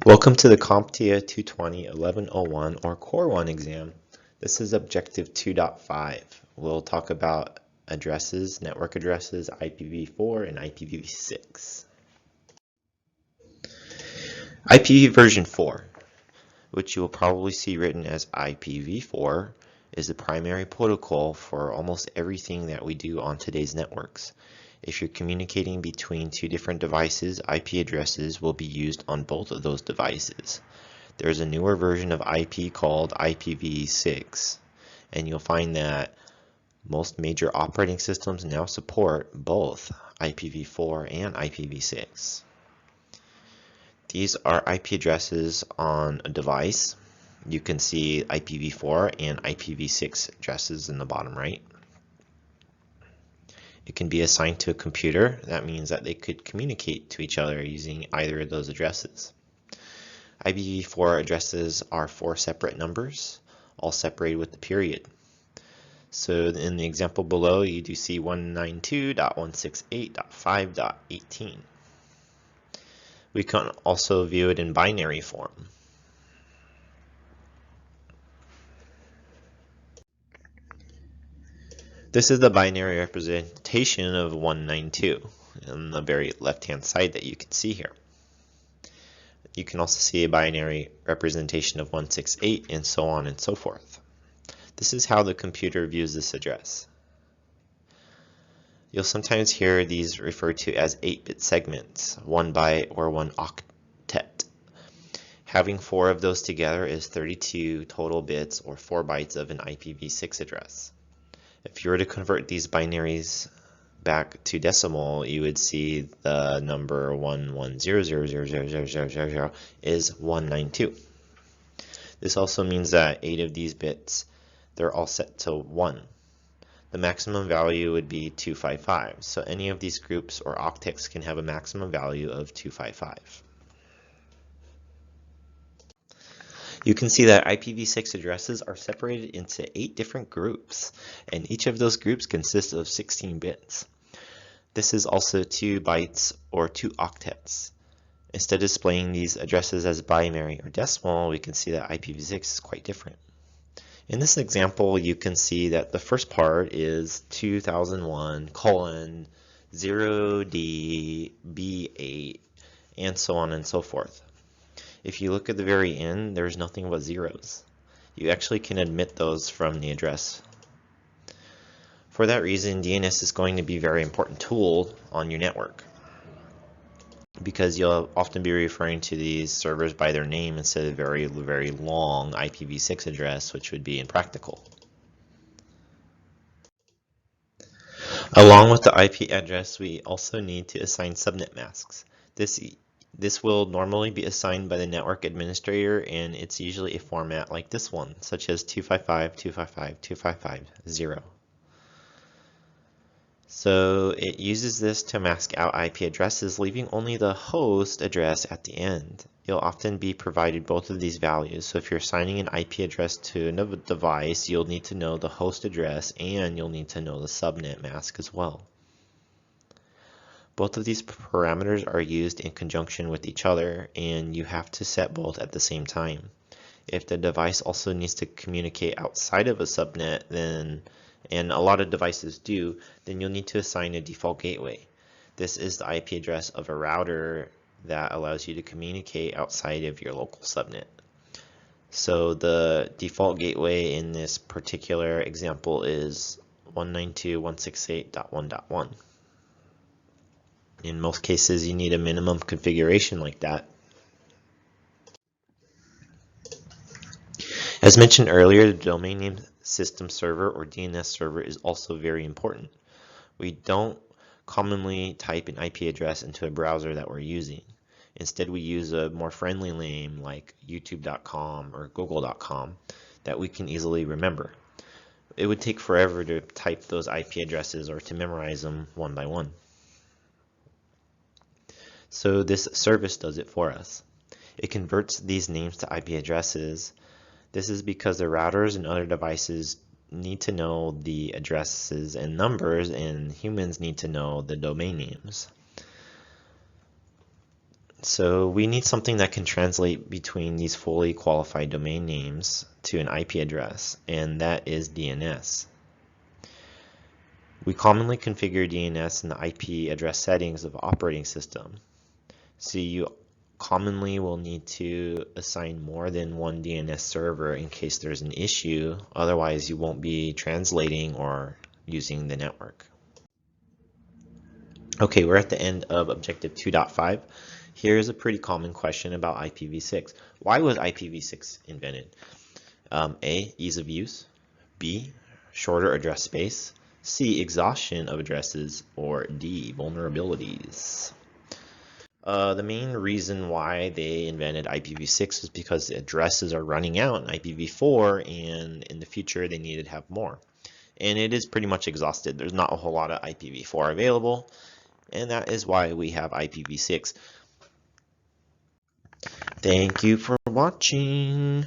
Welcome to the CompTIA 220-1101 or Core 1 exam. This is Objective 2.5. We'll talk about addresses, network addresses, IPv4 and IPv6. IPv version 4, which you will probably see written as IPv4, is the primary protocol for almost everything that we do on today's networks. If you're communicating between two different devices, IP addresses will be used on both of those devices. There's a newer version of IP called IPv6, and you'll find that most major operating systems now support both IPv4 and IPv6. These are IP addresses on a device. You can see IPv4 and IPv6 addresses in the bottom right. It can be assigned to a computer. That means that they could communicate to each other using either of those addresses. IPv4 addresses are 4 separate numbers, all separated with the period. So in the example below, you do see 192.168.5.18. We can also view it in binary form. This is the binary representation of 192 on the very left-hand side that you can see here. You can also see a binary representation of 168 and so on and so forth. This is how the computer views this address. You'll sometimes hear these referred to as 8-bit segments, 1 byte or 1 octet. Having 4 of those together is 32 total bits or 4 bytes of an IPv6 address. If you were to convert these binaries back to decimal, you would see the number 110000000 is 192. This also means that 8 of these bits, they're all set to 1. The maximum value would be 255. So any of these groups or octets can have a maximum value of 255. You can see that IPv6 addresses are separated into 8 different groups, and each of those groups consists of 16 bits. This is also 2 bytes or 2 octets. Instead of displaying these addresses as binary or decimal, we can see that IPv6 is quite different. In this example, you can see that the first part is 2001:0DB8 and so on and so forth. If you look at the very end, there's nothing but zeros. You actually can omit those from the address. For that reason, DNS is going to be a very important tool on your network, because you'll often be referring to these servers by their name instead of very, very long IPv6 address, which would be impractical. Along with the IP address, we also need to assign subnet masks. This will normally be assigned by the network administrator, and it's usually a format like this one, such as 255.255.255.0. So it uses this to mask out IP addresses, leaving only the host address at the end. You'll often be provided both of these values, so if you're assigning an IP address to another device, you'll need to know the host address and you'll need to know the subnet mask as well. Both of these parameters are used in conjunction with each other, and you have to set both at the same time. If the device also needs to communicate outside of a subnet, and a lot of devices do, then you'll need to assign a default gateway. This is the IP address of a router that allows you to communicate outside of your local subnet. So the default gateway in this particular example is 192.168.1.1. In most cases, you need a minimum configuration like that. As mentioned earlier, the domain name system server or DNS server is also very important. We don't commonly type an IP address into a browser that we're using. Instead, we use a more friendly name like youtube.com or google.com that we can easily remember. It would take forever to type those IP addresses or to memorize them one by one. So this service does it for us. It converts these names to IP addresses. This is because the routers and other devices need to know the addresses and numbers, and humans need to know the domain names. So we need something that can translate between these fully qualified domain names to an IP address, and that is DNS. We commonly configure DNS in the IP address settings of operating system. So you commonly will need to assign more than one DNS server in case there's an issue. Otherwise, you won't be translating or using the network. Okay, we're at the end of objective 2.5. Here's a pretty common question about IPv6. Why was IPv6 invented? A, ease of use. B, shorter address space. C, exhaustion of addresses. Or D, vulnerabilities. The main reason why they invented IPv6 is because the addresses are running out in IPv4, and in the future they needed to have more. And it is pretty much exhausted. There's not a whole lot of IPv4 available, and that is why we have IPv6. Thank you for watching.